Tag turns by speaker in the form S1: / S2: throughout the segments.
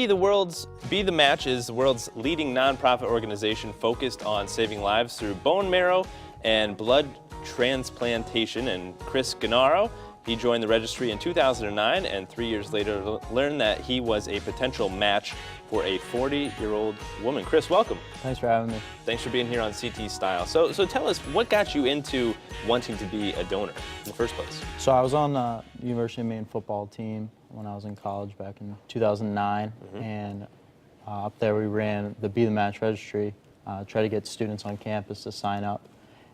S1: Be the Match is the world's leading nonprofit organization focused on saving lives through bone marrow and blood transplantation. And Chris Gennaro, he joined the registry in 2009 and 3 years later learned that he was a potential match for a 40-year-old woman. Chris, welcome.
S2: Thanks for having me.
S1: Thanks for being here on CT Style. So tell us, what got you into wanting to be a donor in the first place?
S2: So I was on the University of Maine football team when I was in college back in 2009, and up there we ran the Be the Match registry, try to get students on campus to sign up.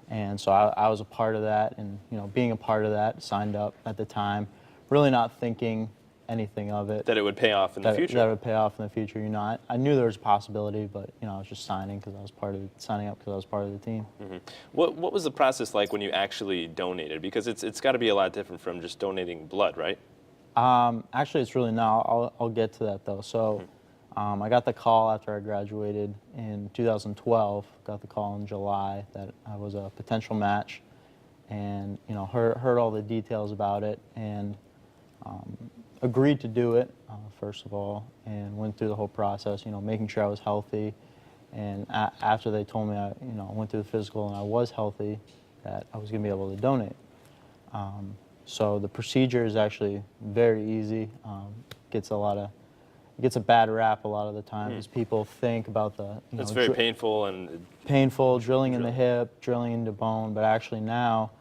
S2: And so I was a part of that, and being a part of that, signed up at the time, really not thinking anything of it.
S1: That it would pay off in the future?
S2: That it would pay off in the future. I knew there was a possibility, but I was just signing up because I was part of the team.
S1: What was the process like when you actually donated? Because it's got to be a lot different from just donating blood, right?
S2: Actually, it's really not. I'll get to that though. So I got the call after I graduated in 2012. Got the call in July that I was a potential match, and heard all the details about it, and agreed to do it first of all, and went through the whole process. Making sure I was healthy, and after they told me I went through the physical and I was healthy, that I was going to be able to donate. So the procedure is actually very easy. Gets a bad rap a lot of the times. People think about the
S1: it's very painful and
S2: drilling in the hip, drilling into bone, but actually now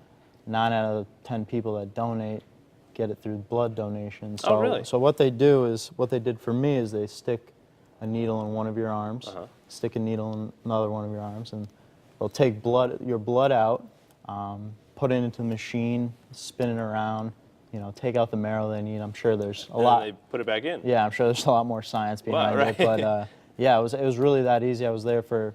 S2: 9 out of 10 people that donate get it through blood donation. So,
S1: oh, really?
S2: So what they did for me is they stick a needle in one of your arms, stick a needle in another one of your arms, and they'll take your blood out, put it into the machine, spin it around, take out the marrow they need. I'm sure there's a lot.
S1: And they put it back in.
S2: Yeah, I'm sure there's a lot more science behind it. But yeah, it was really that easy. I was there for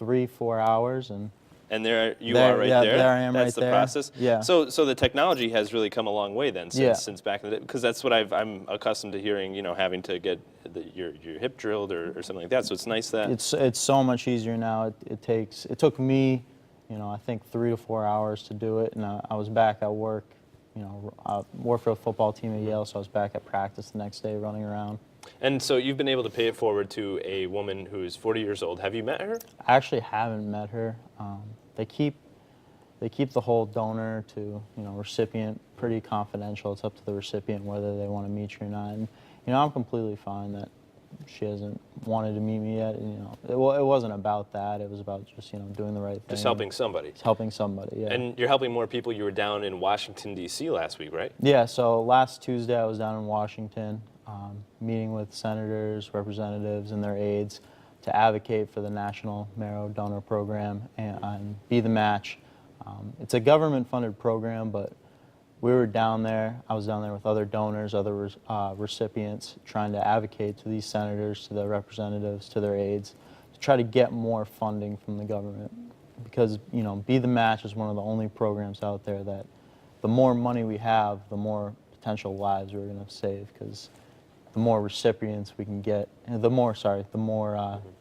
S2: 3-4 hours, and
S1: there you are right there.
S2: There I am.
S1: That's
S2: right
S1: the
S2: there.
S1: process.
S2: Yeah.
S1: So the technology has really come a long way then since back in the day, because that's what I'm accustomed to hearing. Having to get your hip drilled or something like that. So it's nice that
S2: it's so much easier now. It took me, I think 3 to 4 hours to do it, and I was back at work. I work for a football team at Yale, so I was back at practice the next day running around.
S1: And so you've been able to pay it forward to a woman who's 40 years old. Have you met her?
S2: I actually haven't met her. They keep the whole donor to recipient pretty confidential. It's up to the recipient whether they want to meet you or not. And I'm completely fine that she hasn't wanted to meet me yet. It wasn't about that. It was about just doing the right thing.
S1: Just helping somebody.
S2: Just helping somebody. Yeah.
S1: And you're helping more people. You were down in Washington D.C. last week, right?
S2: Yeah. So last Tuesday I was down in Washington, meeting with senators, representatives, and their aides to advocate for the National Marrow Donor Program and Be the Match. It's a government-funded program, but we were down there. I was down there with other donors, other recipients, trying to advocate to these senators, to the representatives, to their aides, to try to get more funding from the government. Because Be the Match is one of the only programs out there that the more money we have, the more potential lives we're going to save. Because the more recipients we can get, the more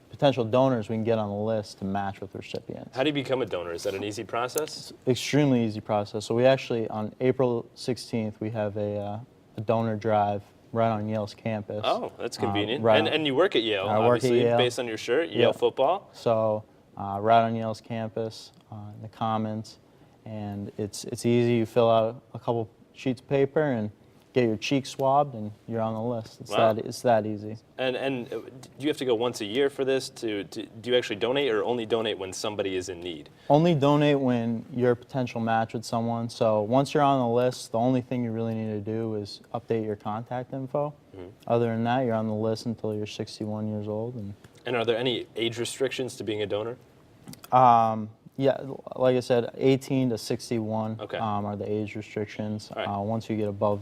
S2: potential donors we can get on the list to match with recipients.
S1: How do you become a donor? Is that an easy process?
S2: It's extremely easy process. So we actually, on April 16th, we have a donor drive right on Yale's campus.
S1: Oh, that's convenient.
S2: Right
S1: and you work at Yale,
S2: I work
S1: obviously,
S2: at Yale.
S1: Based on your shirt, Yale football.
S2: So right on Yale's campus, in the Commons, and it's easy. You fill out a couple sheets of paper and get your cheeks swabbed, and you're on the list. It's that easy.
S1: And do you have to go once a year for this? Do you actually donate, or only donate when somebody is in need?
S2: Only donate when you're a potential match with someone. So once you're on the list, the only thing you really need to do is update your contact info. Other than that, you're on the list until you're 61 years old.
S1: And are there any age restrictions to being a donor?
S2: Yeah, like I said, 18 to 61 are the age restrictions.
S1: Right.
S2: Once you get above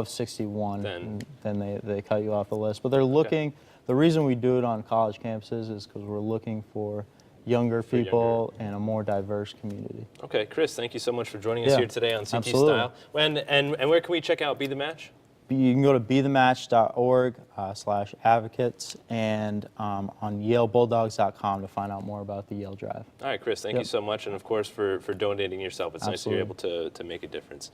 S2: 61, then they cut you off the list. But they're looking, the reason we do it on college campuses is because we're looking for younger people and a more diverse community.
S1: Okay, Chris, thank you so much for joining us here today on CT
S2: Absolutely.
S1: Style. And where can we check out Be the Match?
S2: You can go to bethematch.org/advocates and on yalebulldogs.com to find out more about the Yale Drive.
S1: All right, Chris, thank you so much, and of course for donating yourself. It's nice that you're able to make a difference.